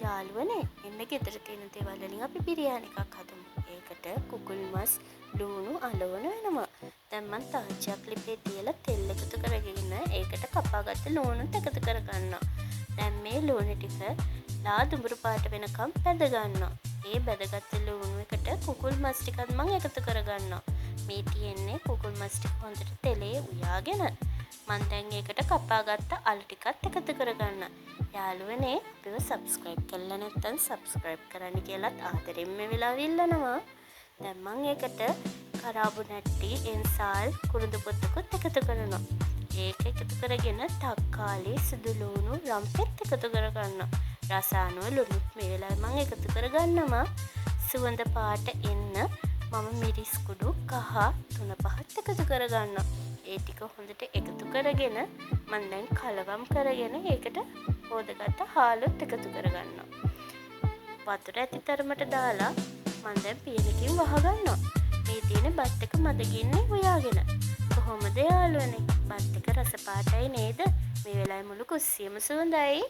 යාළුවනේ එන්න ගෙදර තියෙන දේවල් වලින් අපි බිරියානි එකක් හදමු. ඒකට කුකුල් මස්, ලූණු අලවන වෙනවා. දැන් මම තාච්චියක් ලිපේ තියලා තෙල් එකතු කරගෙන ඒකට කපාගත්ත ලූණුත් එකතු කරගන්නවා. දැන් මේ ලූණු ටික ලා දුඹුරු පාට වෙනකම් පැද ගන්නවා. ඒ බැදගත්ත ලූණු එකට කුකුල් මස් ටිකත් මම එකතු කරගන්නවා. මේ තියෙන්නේ කුකුල් මස් ටික හොඳට තෙලේ උයාගෙන මම දැන් ඒකට කපාගත්ත අලු ටිකත් එකතු කරගන්නවා. යාළුවනේ අපිව සබ්ස්ක්‍රයිබ් කරලා නැත්නම් සබ්ස්ක්‍රයිබ් කරන්න කියලාත් ආදරෙන් මේ වෙලාව ඉල්ලනවා. දැන් මම ඒකට කරාබු නැට්ටි, එන්සාල්, කුරුඳු පොත්තකුත් එකතු කරනවා. ඒක එකතු කරගෙන තක්කාලි, සුදු ලූණු, රම්පෙත් එකතු කරගන්නවා. රස අනුව ලුණුත් මේ වෙලාවේ මම එකතු කරගන්නවා. සුවඳ පාට එන්න මම මිරිස් කුඩු කහ 3-5ක් එකතු කරගන්නවා. ඒ ටික හොඳට එකතු කරගෙන මම දැන් කලවම් කරගෙන ඒකට හොදගත්ත හාලුත් එකතු කරගන්නවා. වතුර ඇති තරමට දාලා මම දැන් පියනකින් වහගන්නවා. මේ තියෙන බත් එක මදගින්නේ උයාගෙන. කොහොමද යාළුවනේ? බත් එක රස පාටයි නේද? මේ වෙලාවේ මුළු කුස්සියම සුවඳයි.